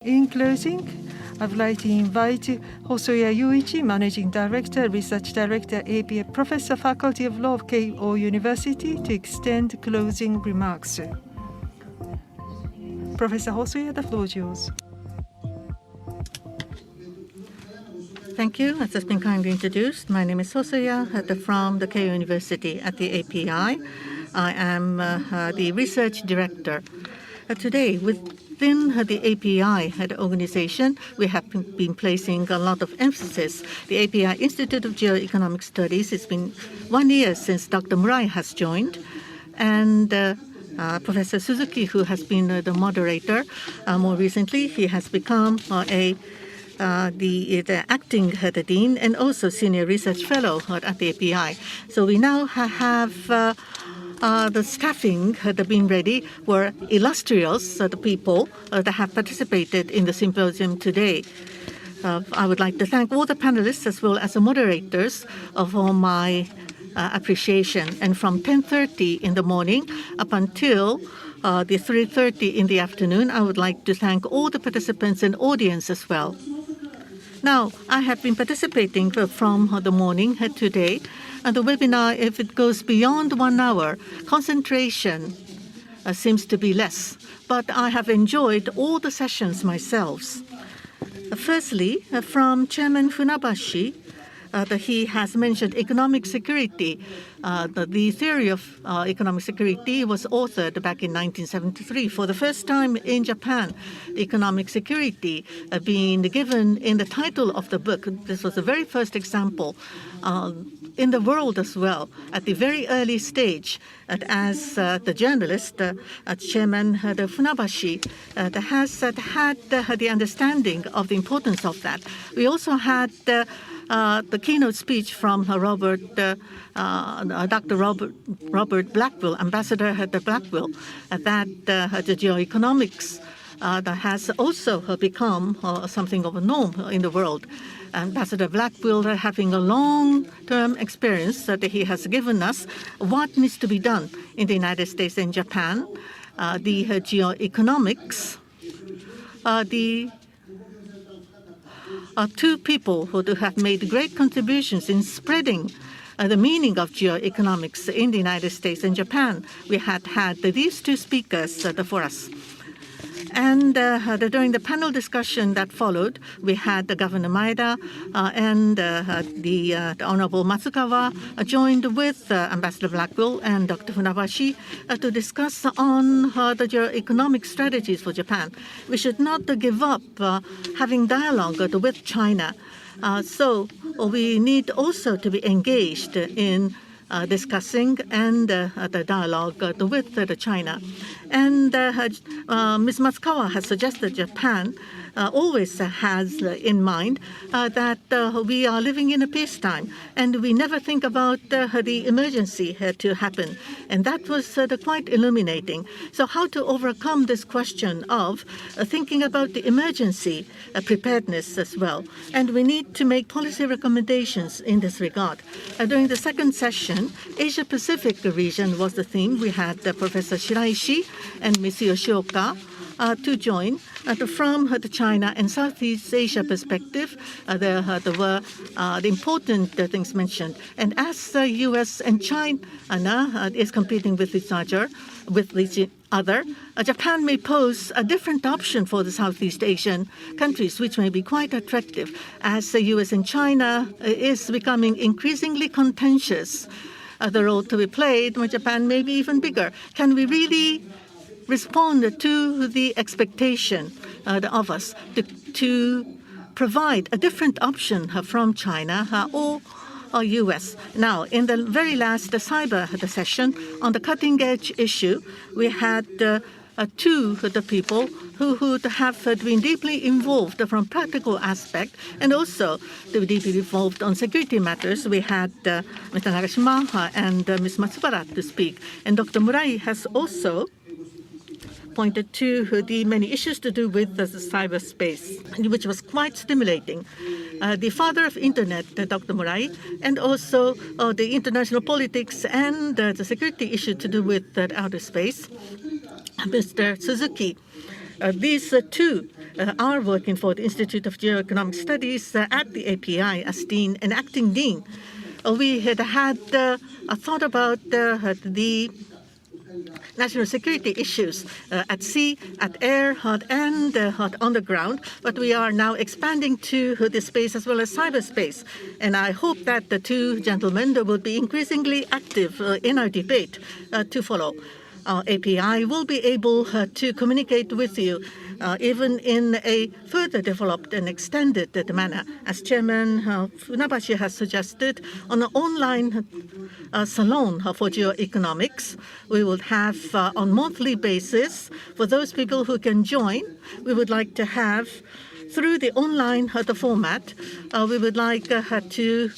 In closing, I'd like to invite Hosoya Yuichi, Managing Director, Research Director, APA Professor, Faculty of Law of Keio University, to extend closing remarks. Professor Hosoya, the floor is yours. Thank you. As has been kindly introduced, my name is Hosoya from the Keio University at the API. I am the Research Director. Today, within the API organization, we have been placing a lot of emphasis. The API Institute of Geoeconomic Studies, it's been 1 year since Dr. MURAI has joined, and Professor Suzuki, who has been the moderator, more recently, he has become the acting dean and also senior research fellow at the API. So we now have the staffing being ready were illustrious the people that have participated in the symposium today. I would like to thank all the panelists as well as the moderators for my appreciation. And from 10:30 in the morning up until the 3:30 in the afternoon, I would like to thank all the participants and audience as well. Now, I have been participating from the morning today. And the webinar, if it goes beyond 1 hour, concentration seems to be less. But I have enjoyed all the sessions myself. Firstly, from Chairman Funabashi, he has mentioned economic security. The theory of economic security was authored back in 1973. For the first time in Japan, economic security being given in the title of the book. This was the very first example in the world as well, at the very early stage, as the journalist, Chairman Funabashi, has had the understanding of the importance of that. We also had the keynote speech from Dr. Robert Blackwill, Ambassador Blackwill, that the geoeconomics that has also become something of a norm in the world. Ambassador Blackwill, having a long-term experience that he has given us what needs to be done in the United States and Japan, the geoeconomics, the two people who have made great contributions in spreading the meaning of geoeconomics in the United States and Japan. We had these two speakers for us. And during the panel discussion that followed, we had the Governor Maeda and the Honorable Matsukawa joined with Ambassador Blackwill and Dr. Funabashi to discuss on the geoeconomic strategies for Japan. We should not give up having dialogue with China. So we need also to be engaged in discussing and the dialogue with China. And Ms. Matsukawa has suggested Japan always has in mind that we are living in a peacetime, and we never think about the emergency to happen. And that was quite illuminating. So how to overcome this question of thinking about the emergency preparedness as well. And we need to make policy recommendations in this regard. During the second session, Asia-Pacific region was the theme. We had Professor Shiraishi and Ms. Yoshioka to join from the China and Southeast Asia perspective. There were the important things mentioned. And as the U.S. and China is competing with each other, Japan may pose a different option for the Southeast Asian countries, which may be quite attractive. As the U.S. and China is becoming increasingly contentious, the role to be played by Japan may be even bigger. Can we really respond to the expectation of us to provide a different option from China or U.S. Now, in the very last cyber session on the cutting-edge issue, we had two people who have been deeply involved from practical aspect and also deeply involved on security matters. We had Mr. Nagashima and Ms. Matsubara to speak. And Dr. MURAI has also pointed to the many issues to do with the cyberspace, which was quite stimulating. The father of Internet, Dr. MURAI, and also the international politics and the security issue to do with outer space, Mr. Suzuki. These two are working for the Institute of Geoeconomic Studies at the API as Dean and Acting Dean. We had a thought about the national security issues at sea, at air, and on the ground, but we are now expanding to the space as well as cyberspace. And I hope that the two gentlemen will be increasingly active in our debate to follow. Our API will be able to communicate with you even in a further developed and extended manner. As Chairman Funabashi has suggested, on an online salon for geoeconomics, we will have on monthly basis, for those people who can join, we would like to have, through the online the format, we would like to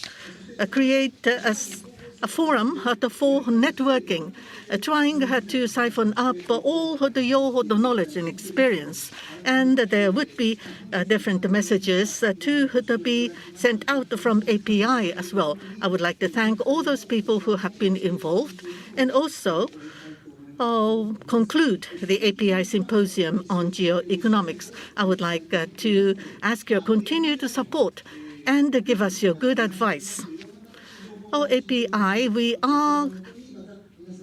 create a forum for networking, trying to siphon up all your knowledge and experience. And there would be different messages to be sent out from API as well. I would like to thank all those people who have been involved, and also conclude the API Symposium on Geoeconomics. I would like to ask your continued support and give us your good advice. Our API, we are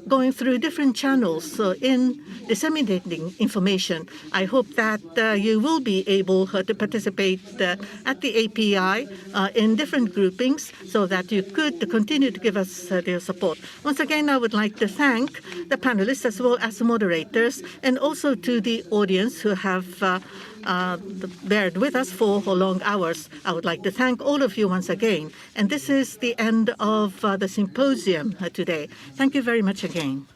going through different channels in disseminating information. I hope that you will be able to participate at the API in different groupings so that you could continue to give us their support. Once again, I would like to thank the panelists as well as the moderators, and also to the audience who have bared with us for long hours. I would like to thank all of you once again. And this is the end of the symposium today. Thank you very much again.